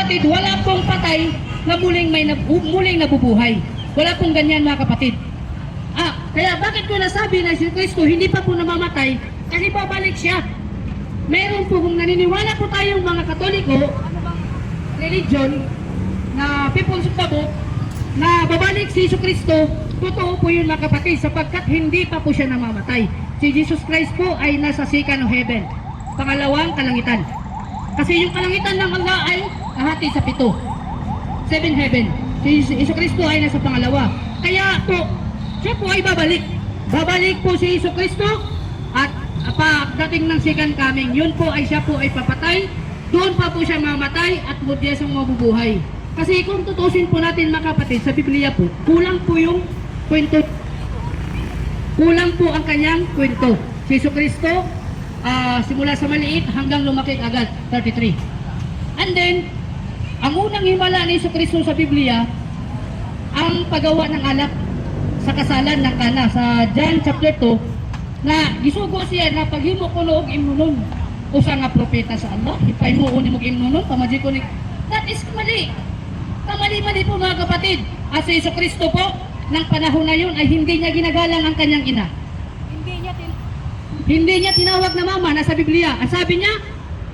kapatid, wala pong patay na muling nabubuhay. Wala pong ganyan mga kapatid. Kaya bakit ko nasabi na si Kristo hindi pa po namamatay? Kasi babalik siya. Meron po kung naniniwala po tayong mga Katoliko, ano bang religion, na people's of the book, na babalik si Kristo, totoo po yun mga kapatid, sapagkat hindi pa po siya namamatay. Si Jesus Christ po ay nasa second heaven, pangalawang kalangitan. Kasi yung kalangitan ng Allah ay nahati sa 7 heaven. Si Kristo ay nasa pangalawa. Kaya po, siya po ay babalik. Babalik po si Kristo at pagdating ng second coming, yun po ay siya po ay papatay. Doon pa po siya mamatay at muli siyang mabubuhay. Kasi kung tutusin po natin mga kapatid, sa Biblia po, kulang po yung kwento. Kulang po ang kanyang kwento. Si Kristo, simula sa maliit hanggang lumaki agad, 33. And then, ang unang himala ni Kristo sa Biblia, ang paggawa ng alak sa kasalan ng Kana sa John chapter 2, na gisugo siya na paghimo ko og imnunon usa nga propeta sa Allah, ipahimo ni mo imnunon pamaji ko ni. That is mali. Kamali-mali po mga kapatid. At si Kristo po, ng panahon na yun ay hindi niya ginagalang ang kanyang ina. Hindi niya tinawag na mama, nasa Biblia. Ang sabi niya,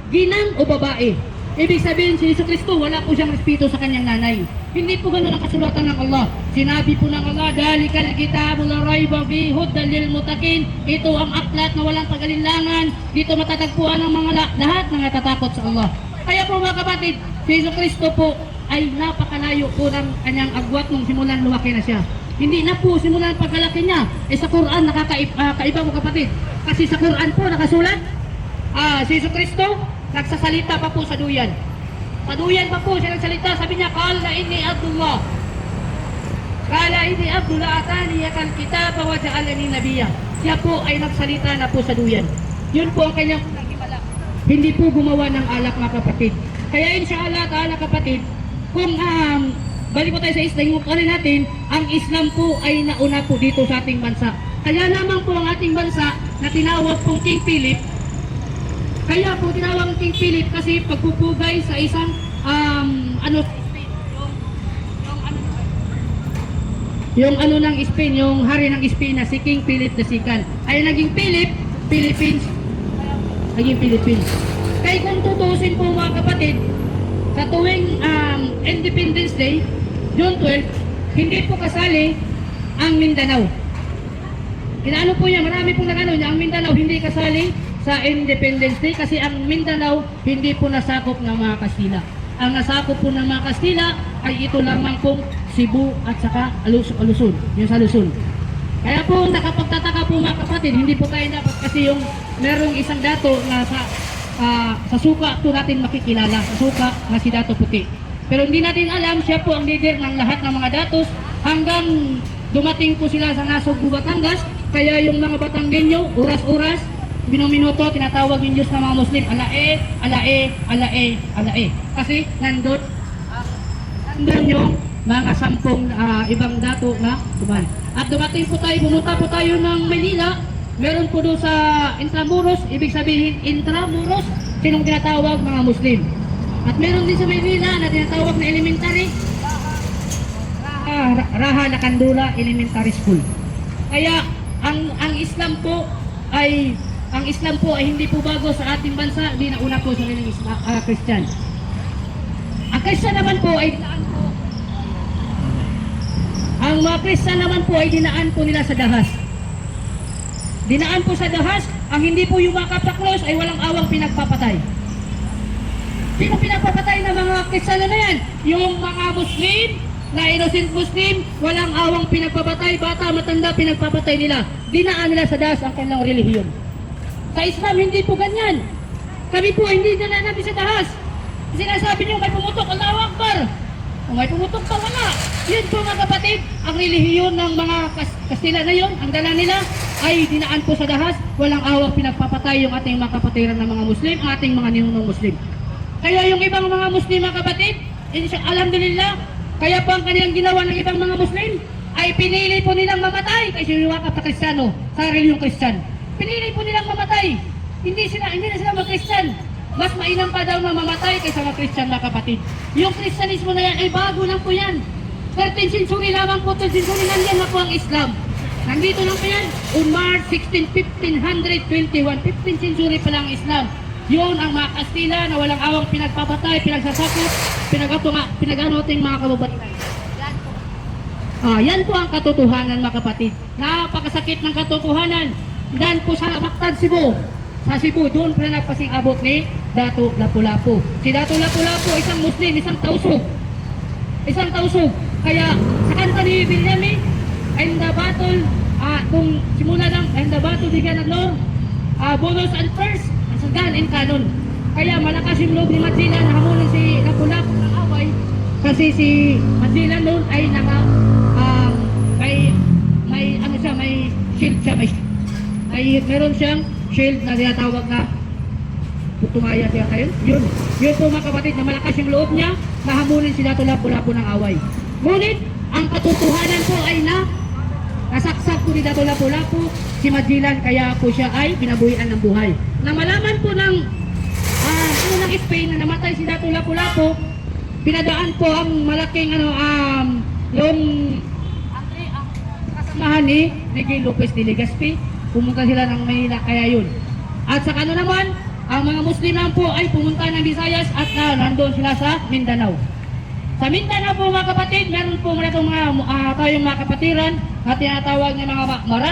ginang o babae. Ibig sabihin si Kristo, wala po siyang respeto sa kanyang nanay. Hindi po ganun ang kasulatan ng Allah. Sinabi po ng Allah, dalikal kitabul la rayba fihi hudan lil muttaqin. Ito ang aklat na walang pag-alinlangan. Dito matatagpuan ang mga lahat ng natatakot sa Allah. Kaya po mga kapatid, si Kristo po ay napakalayo po ng kanyang agwat nung simulan lumaki na siya. Hindi na po simulan pagkalaki niya. Sa Quran nakakaiba po kapatid. Kasi sa Quran po nakasulat, si Kristo nagsasalita pa po sa duyan. Sa duyan pa po siya nagsalita. Sabi niya, Qala inni Abdullah. Qala inni Abdullah atani yakal kitaba wa ja'alani nabiyya. Siya po ay nagsalita na po sa duyan. Yun po ang kanyang himala. Hindi po gumawa ng alak mga kapatid. Kaya inshallah ta'ala kapatid, kung balik po tayo sa Islam, yung kanin natin, ang Islam po ay nauna po dito sa ating bansa. Kaya naman po ang ating bansa na tinawag pong King Philip. Kaya po tinawag King Philip kasi pagpupugay sa isang yung ng Spain, yung hari ng Spain na si King Philip II ay naging Philippines, naging Philippines. Kaya kung tutusin po mga kapatid, sa tuwing Independence Day, June 12, hindi po kasali ang Mindanao. Inaano po niya, marami pong nagano niya, ang Mindanao hindi kasali sa Independence Day kasi ang Mindanao hindi po nasakop ng mga Kastila. Ang nasakop po ng mga Kastila ay ito lamang pong Cebu at saka Luzon, yung sa Luzon. Kaya po nakapagtataka po mga kapatid, hindi po tayo dapat kasi yung merong isang dato na sa suka po natin makikilala, sa suka na si Dato Puti. Pero hindi natin alam, siya po ang leader ng lahat ng mga datos hanggang dumating po sila sa Nasog, Batangas. Kaya yung mga Batanggenyo, oras-oras, minuto, tinatawag yung Diyos ng mga Muslim, alae, alae, alae, alae. Kasi nandun yung mga 10 ibang dato na tuman. At dumating po tayo, pumunta po tayo ng Manila. Meron po doon sa Intramuros, ibig sabihin Intramuros, sinong tinatawag mga Muslim. At meron din sa Maynila na tinatawag na elementary, Raha Lakandula Elementary School. Kaya ang Islam po ay hindi po bago sa ating bansa, hindi na una po sa Christian. Ang Christian naman po ay ang mga Christian naman po ay dinaan po nila sa dahas. Dinaan po sa dahas, ang hindi po yumakap sa cross ay walang awang pinagpapatay. Sino pinagpapatay ng mga Kristiyano na yan? Yung mga Muslim, na innocent Muslim, walang awang pinagpapatay, bata, matanda, pinagpapatay nila. Dinaan nila sa dahas ang kanilang relihiyon. Sa Islam, hindi po ganyan. Kami po, hindi dinaan natin sa dahas. Sinasabi niyo, may pumutok, Allahu Akbar. Kung may pumutok pa, wala. Yun po mga kapatid, ang relihiyon ng mga Kastila na yun, ang dala nila, ay dinaan po sa dahas, walang awang pinagpapatay yung ating mga kapatiran ng mga Muslim, ang ating mga ninong Muslim. Kaya yung ibang mga Muslim mga kapatid, alhamdulillah, kaya po ang kanilang ginawa ng ibang mga Muslim, ay pinili po nilang mamatay kasi yumakap sa Kristiyano, sa reliyong Kristyan. Pinili po nilang mamatay. Hindi na sila mag-Kristyan. mas mainam pa daw na mamatay kaysa mga Christian mga kapatid. Yung Kristyanismo na yan ay bago lang po yan. 13th century lamang po, 13th century nandiyan na po ang Islam. Nandito lang po yan, on March 16, 1521, 15th century pa lang ang Islam. Yun ang mga Kastila na walang awang pinagpapatay, pinagsasakot, pinag-anoting mga kababatan. Yan po ang katotohanan mga kapatid. Napakasakit ng katotohanan. Dan po sa Mactan, Cebu. Sa Cebu, doon pa nagpasing-abot ni Dato Lapu-Lapu. Si Dato Lapu-Lapu, isang Muslim, isang tausog. Isang tausog. Kaya sa kanta ni Bilyami, in the battle, kung simula lang, in the battle began at Lord, bonus and first, ang gun and cannon. Kaya malakas yung loob ni Magellan na hamunin si Lapu-Lapu ng away. Kasi si Magellan noon ay may ano siya, may shield siya, meron siyang shield na tinatawag na tumaya siya kayo. Yun po mga kapatid na malakas yung loob niya na hamunin si Dato Lapu-Lapu ng away. Ngunit, ang katotohanan po ay nasaksak po ni Dato Lapu-Lapu si Magellan, kaya po siya ay pinabuhian ng buhay. Na malaman po ng unang Spain na namatay si Dato Lapu-Lapu, pinadaan po ang malaking yung kasamahan ni Miguel Lopez de Legazpi. Pumunta sila ng Manila, kaya yun. At sa naman, ang mga Muslim naman po ay pumunta ng Visayas at nandun sila sa Mindanao. Sa Mindanao po mga kapatid, meron po tayong mga kapatiran na tinatawag ng mga Marana